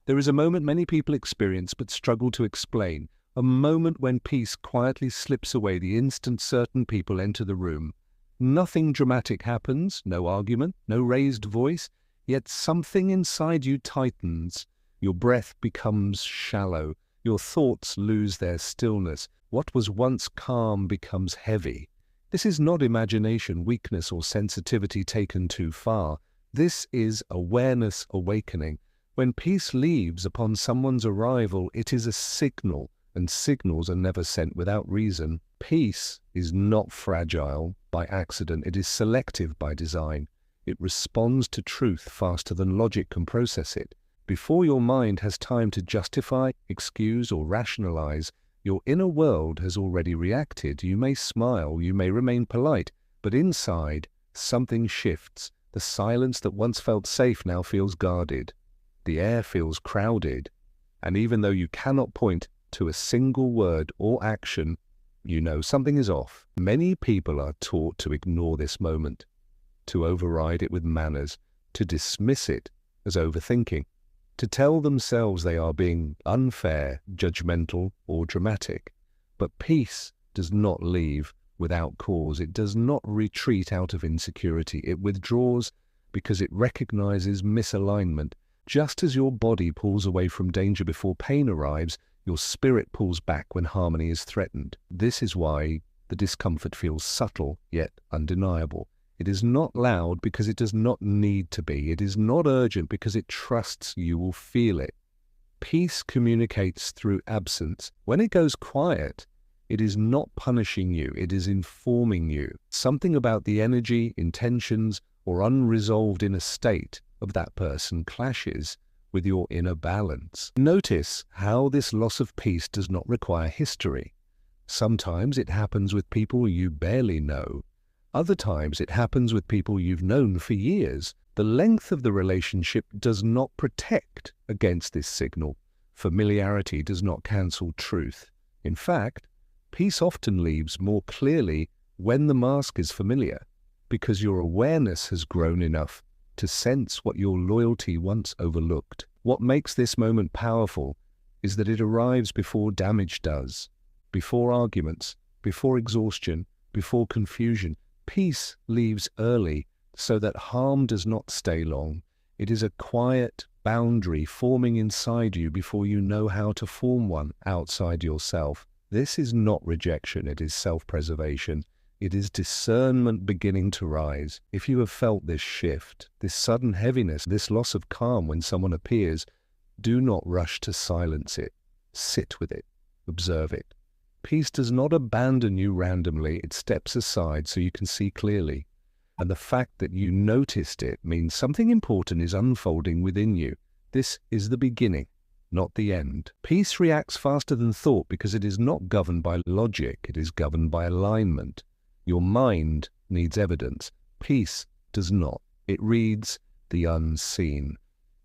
There is a moment many people experience but struggle to explain, a moment when peace quietly slips away the instant certain people enter the room. Nothing dramatic happens, no argument, no raised voice, yet something inside you tightens. Your breath becomes shallow, your thoughts lose their stillness. What was once calm becomes heavy. This is not imagination, weakness, or sensitivity taken too far. This is awareness awakening. When peace leaves upon someone's arrival, it is a signal, and signals are never sent without reason. Peace is not fragile by accident, it is selective by design. It responds to truth faster than logic can process it. Before your mind has time to justify, excuse, or rationalize, your inner world has already reacted. You may smile, you may remain polite, but inside, something shifts. The silence that once felt safe now feels guarded. The air feels crowded, and even though you cannot point to a single word or action, you know something is off. Many people are taught to ignore this moment, to override it with manners, to dismiss it as overthinking, to tell themselves they are being unfair, judgmental, or dramatic. But peace does not leave without cause. It does not retreat out of insecurity. It withdraws because it recognizes misalignment. Just as your body pulls away from danger before pain arrives, your spirit pulls back when harmony is threatened. This is why the discomfort feels subtle yet undeniable. It is not loud because it does not need to be. It is not urgent because it trusts you will feel it. Peace communicates through absence. When it goes quiet, it is not punishing you, it is informing you. Something about the energy, intentions, or unresolved inner state of that person clashes with your inner balance. Notice how this loss of peace does not require history. Sometimes it happens with people you barely know. Other times it happens with people you've known for years. The length of the relationship does not protect against this signal. Familiarity does not cancel truth. In fact, peace often leaves more clearly when the mask is familiar, because your awareness has grown enough to sense what your loyalty once overlooked. What makes this moment powerful is that it arrives before damage does, before arguments, before exhaustion, before confusion. Peace leaves early so that harm does not stay long. It is a quiet boundary forming inside you before you know how to form one outside yourself. This is not rejection, it is self-preservation. It is discernment beginning to rise. If you have felt this shift, this sudden heaviness, this loss of calm when someone appears, do not rush to silence it. Sit with it. Observe it. Peace does not abandon you randomly. It steps aside so you can see clearly. And the fact that you noticed it means something important is unfolding within you. This is the beginning, not the end. Peace reacts faster than thought because it is not governed by logic. It is governed by alignment. Your mind needs evidence. Peace does not. It reads the unseen.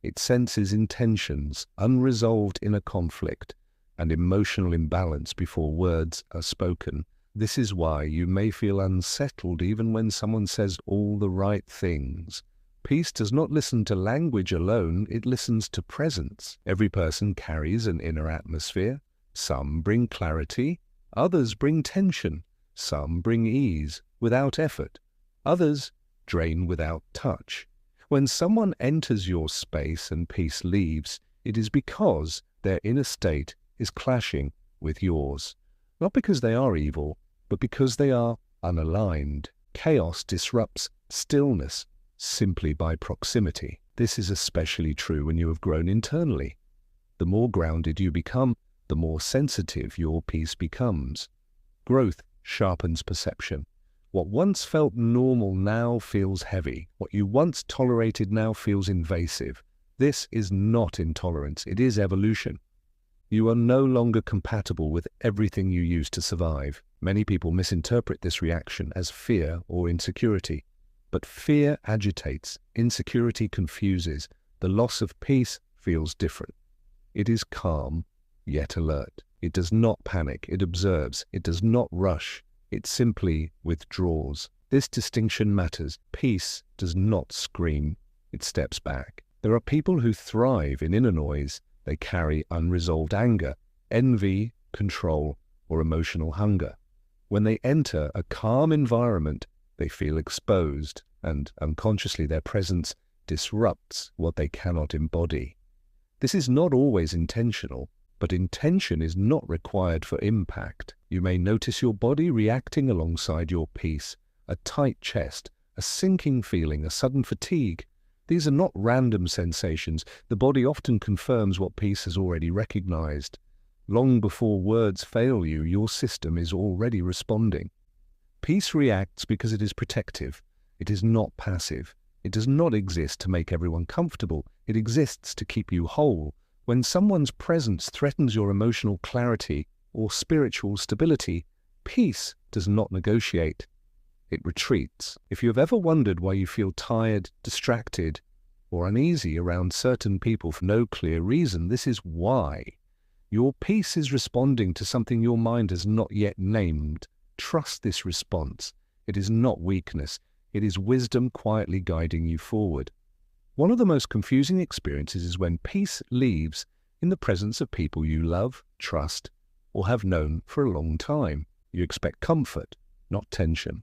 It senses intentions, unresolved inner conflict, and emotional imbalance before words are spoken. This is why you may feel unsettled even when someone says all the right things. Peace does not listen to language alone, it listens to presence. Every person carries an inner atmosphere. Some bring clarity, others bring tension. Some bring ease without effort, others drain without touch. When someone enters your space and peace leaves, it is because their inner state is clashing with yours. Not because they are evil, but because they are unaligned. Chaos disrupts stillness simply by proximity. This is especially true when you have grown internally. The more grounded you become, the more sensitive your peace becomes. Growth sharpens perception. What once felt normal now feels heavy. What you once tolerated now feels invasive. This is not intolerance, it is evolution. You are no longer compatible with everything you used to survive. Many people misinterpret this reaction as fear or insecurity. But fear agitates, insecurity confuses. The loss of peace feels different. It is calm, yet alert. It does not panic, it observes. It does not rush, it simply withdraws. This distinction matters. Peace does not scream, it steps back. There are people who thrive in inner noise. They carry unresolved anger, envy, control, or emotional hunger. When they enter a calm environment, they feel exposed, and unconsciously their presence disrupts what they cannot embody. This is not always intentional, but intention is not required for impact. You may notice your body reacting alongside your peace, a tight chest, a sinking feeling, a sudden fatigue. These are not random sensations. The body often confirms what peace has already recognized. Long before words fail you, your system is already responding. Peace reacts because it is protective. It is not passive. It does not exist to make everyone comfortable. It exists to keep you whole. When someone's presence threatens your emotional clarity or spiritual stability, peace does not negotiate. It retreats. If you have ever wondered why you feel tired, distracted, or uneasy around certain people for no clear reason, this is why. Your peace is responding to something your mind has not yet named. Trust this response. It is not weakness. It is wisdom quietly guiding you forward. One of the most confusing experiences is when peace leaves in the presence of people you love, trust, or have known for a long time. You expect comfort, not tension.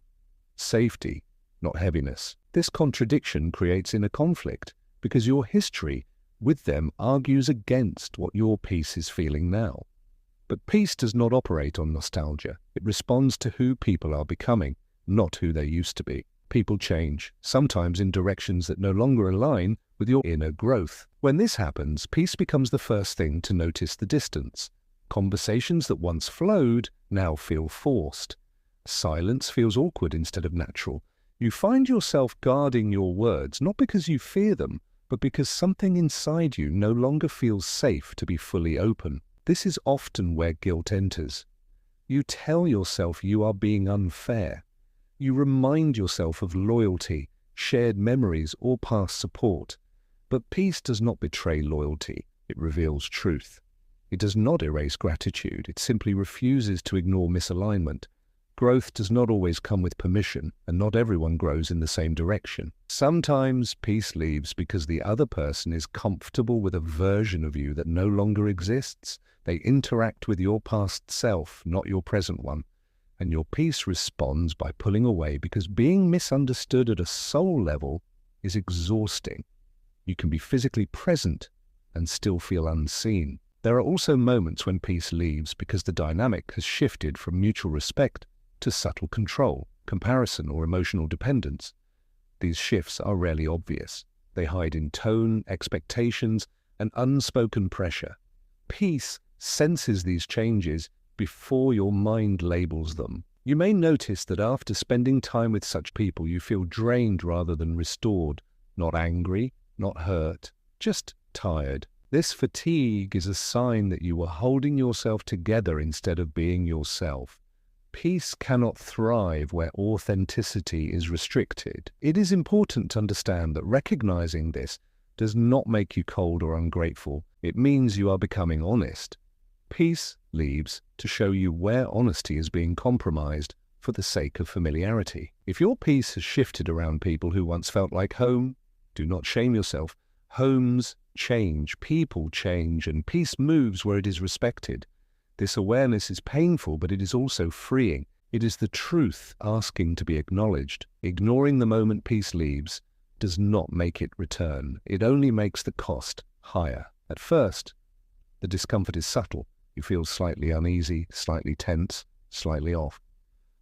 Safety, not heaviness. This contradiction creates inner conflict because your history with them argues against what your peace is feeling now. But peace does not operate on nostalgia. It responds to who people are becoming, not who they used to be. People change, sometimes in directions that no longer align with your inner growth. When this happens, peace becomes the first thing to notice the distance. Conversations that once flowed now feel forced. Silence feels awkward instead of natural. You find yourself guarding your words, not because you fear them, but because something inside you no longer feels safe to be fully open. This is often where guilt enters. You tell yourself you are being unfair. You remind yourself of loyalty, shared memories, or past support. But peace does not betray loyalty. It reveals truth. It does not erase gratitude. It simply refuses to ignore misalignment. Growth does not always come with permission, and not everyone grows in the same direction. Sometimes peace leaves because the other person is comfortable with a version of you that no longer exists. They interact with your past self, not your present one. And your peace responds by pulling away because being misunderstood at a soul level is exhausting. You can be physically present and still feel unseen. There are also moments when peace leaves because the dynamic has shifted from mutual respect to subtle control, comparison, or emotional dependence. These shifts are rarely obvious. They hide in tone, expectations, and unspoken pressure. Peace senses these changes before your mind labels them. You may notice that after spending time with such people, you feel drained rather than restored, not angry, not hurt, just tired. This fatigue is a sign that you are holding yourself together instead of being yourself. Peace cannot thrive where authenticity is restricted. It is important to understand that recognizing this does not make you cold or ungrateful. It means you are becoming honest. Peace leaves to show you where honesty is being compromised for the sake of familiarity. If your peace has shifted around people who once felt like home, do not shame yourself. Homes change, people change, and peace moves where it is respected. This awareness is painful, but it is also freeing. It is the truth asking to be acknowledged. Ignoring the moment peace leaves does not make it return. It only makes the cost higher. At first, the discomfort is subtle. You feel slightly uneasy, slightly tense, slightly off.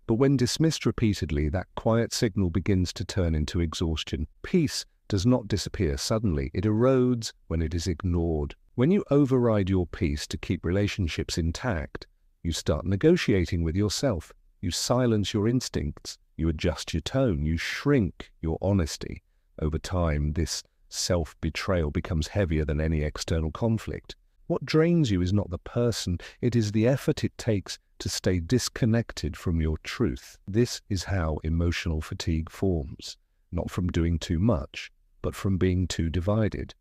But when dismissed repeatedly, that quiet signal begins to turn into exhaustion. Peace does not disappear suddenly. It erodes when it is ignored. When you override your peace to keep relationships intact, you start negotiating with yourself. You silence your instincts. You adjust your tone. You shrink your honesty. Over time, this self-betrayal becomes heavier than any external conflict. What drains you is not the person. It is the effort it takes to stay disconnected from your truth. This is how emotional fatigue forms. Not from doing too much, but from being too divided.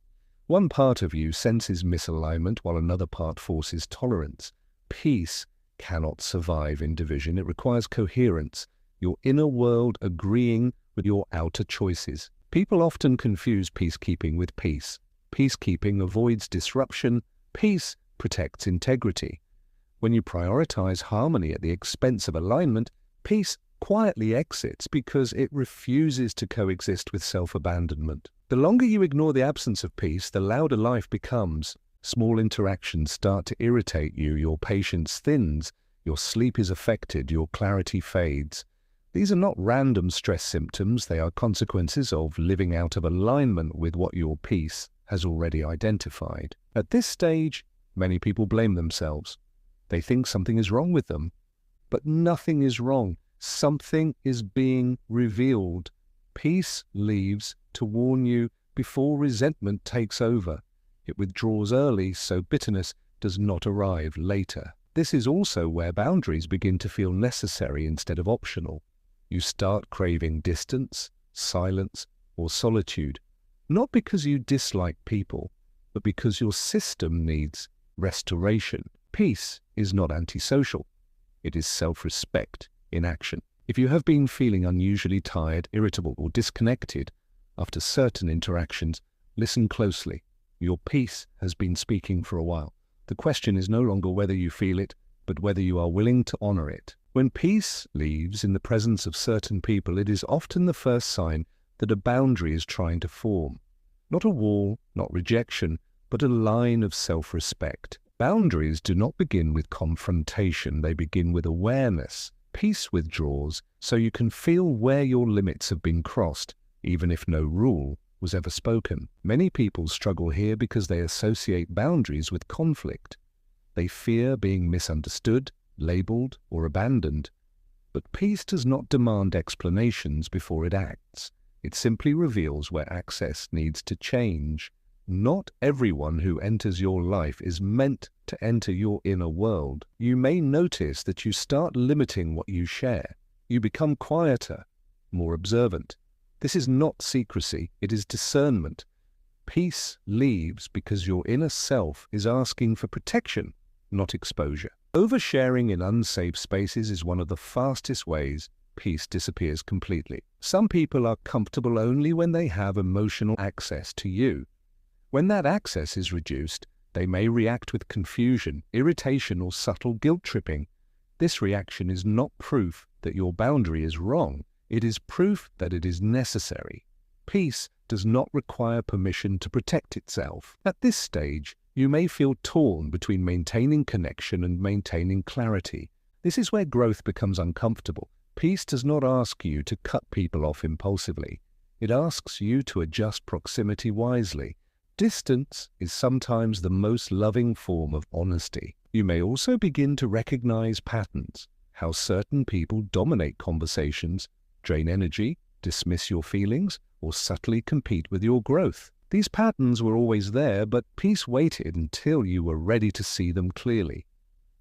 One part of you senses misalignment while another part forces tolerance. Peace cannot survive in division. It requires coherence, your inner world agreeing with your outer choices. People often confuse peacekeeping with peace. Peacekeeping avoids disruption. Peace protects integrity. When you prioritize harmony at the expense of alignment, peace quietly exits because it refuses to coexist with self-abandonment. The longer you ignore the absence of peace, the louder life becomes. Small interactions start to irritate you, your patience thins, your sleep is affected, your clarity fades. These are not random stress symptoms, they are consequences of living out of alignment with what your peace has already identified. At this stage, many people blame themselves. They think something is wrong with them. But nothing is wrong. Something is being revealed. Peace leaves to warn you before resentment takes over. It withdraws early so bitterness does not arrive later. This is also where boundaries begin to feel necessary instead of optional. You start craving distance, silence, or solitude, not because you dislike people, but because your system needs restoration. Peace is not antisocial. It is self-respect in action. If you have been feeling unusually tired, irritable, or disconnected after certain interactions, listen closely. Your peace has been speaking for a while. The question is no longer whether you feel it, but whether you are willing to honor it. When peace leaves in the presence of certain people, it is often the first sign that a boundary is trying to form. Not a wall, not rejection, but a line of self-respect. Boundaries do not begin with confrontation, they begin with awareness. Peace withdraws so you can feel where your limits have been crossed, even if no rule was ever spoken. Many people struggle here because they associate boundaries with conflict. They fear being misunderstood, labeled, or abandoned. But peace does not demand explanations before it acts. It simply reveals where access needs to change. Not everyone who enters your life is meant to enter your inner world. You may notice that you start limiting what you share. You become quieter, more observant. This is not secrecy, it is discernment. Peace leaves because your inner self is asking for protection, not exposure. Oversharing in unsafe spaces is one of the fastest ways peace disappears completely. Some people are comfortable only when they have emotional access to you. When that access is reduced, they may react with confusion, irritation, or subtle guilt-tripping. This reaction is not proof that your boundary is wrong. It is proof that it is necessary. Peace does not require permission to protect itself. At this stage, you may feel torn between maintaining connection and maintaining clarity. This is where growth becomes uncomfortable. Peace does not ask you to cut people off impulsively. It asks you to adjust proximity wisely. Distance is sometimes the most loving form of honesty. You may also begin to recognize patterns, how certain people dominate conversations, drain energy, dismiss your feelings, or subtly compete with your growth. These patterns were always there, but peace waited until you were ready to see them clearly.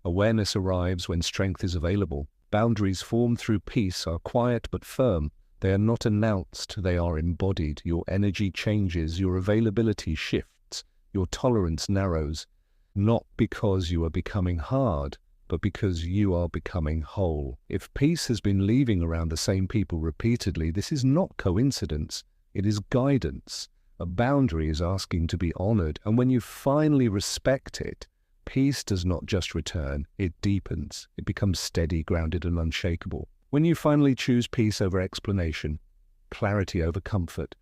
Awareness arrives when strength is available. Boundaries formed through peace are quiet but firm. They are not announced, they are embodied. Your energy changes, your availability shifts, your tolerance narrows, not because you are becoming hard, but because you are becoming whole. If peace has been leaving around the same people repeatedly, this is not coincidence, it is guidance. A boundary is asking to be honored, and when you finally respect it, peace does not just return, it deepens. It becomes steady, grounded, and unshakable. When you finally choose peace over explanation, clarity over comfort,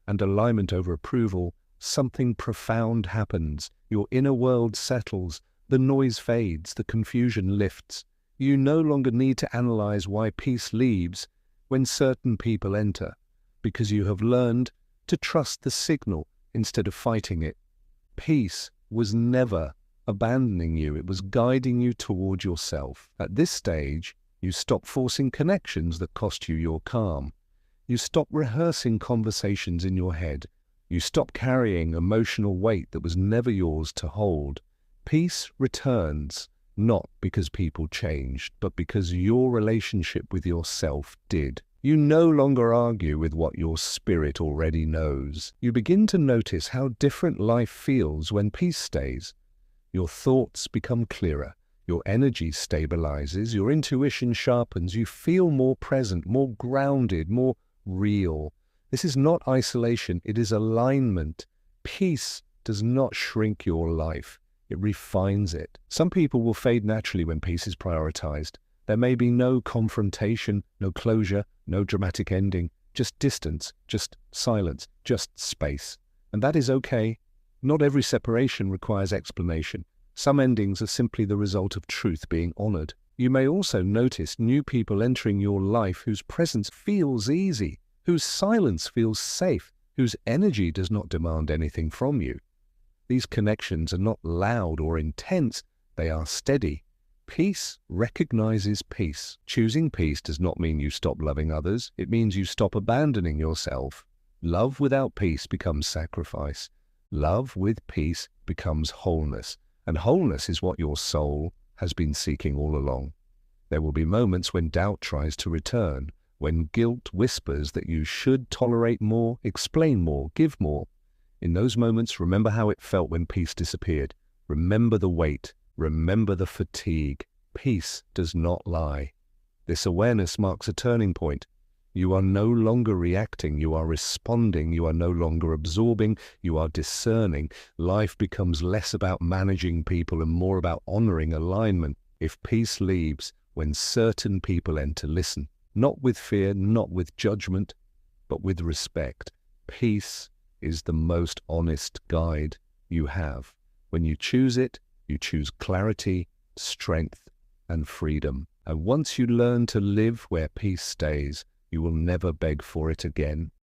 and alignment over approval, something profound happens. Your inner world settles, the noise fades, the confusion lifts. You no longer need to analyze why peace leaves when certain people enter, because you have learned to trust the signal instead of fighting it. Peace was never abandoning you, it was guiding you toward yourself. At this stage, you stop forcing connections that cost you your calm. You stop rehearsing conversations in your head. You stop carrying emotional weight that was never yours to hold. Peace returns, not because people changed, but because your relationship with yourself did. You no longer argue with what your spirit already knows. You begin to notice how different life feels when peace stays. Your thoughts become clearer. Your energy stabilizes, your intuition sharpens, you feel more present, more grounded, more real. This is not isolation, it is alignment. Peace does not shrink your life, It refines it. Some people will fade naturally when peace is prioritized. There may be no confrontation, no closure, no dramatic ending, just distance, just silence, just space. And that is okay. Not every separation requires explanation. Some endings are simply the result of truth being honored. You may also notice new people entering your life whose presence feels easy, whose silence feels safe, whose energy does not demand anything from you. These connections are not loud or intense, they are steady. Peace recognizes peace. Choosing peace does not mean you stop loving others, it means you stop abandoning yourself. Love without peace becomes sacrifice. Love with peace becomes wholeness, and wholeness is what your soul has been seeking all along. There will be moments when doubt tries to return, when guilt whispers that you should tolerate more, explain more, give more. In those moments, remember how it felt when peace disappeared. Remember the weight. Remember the fatigue. Peace does not lie. This awareness marks a turning point. You are no longer reacting, you are responding, you are no longer absorbing, you are discerning. Life becomes less about managing people and more about honoring alignment. If peace leaves, when certain people enter, listen. Not with fear, not with judgment, but with respect. Peace is the most honest guide you have. When you choose it, you choose clarity, strength, and freedom. And once you learn to live where peace stays, you will never beg for it again.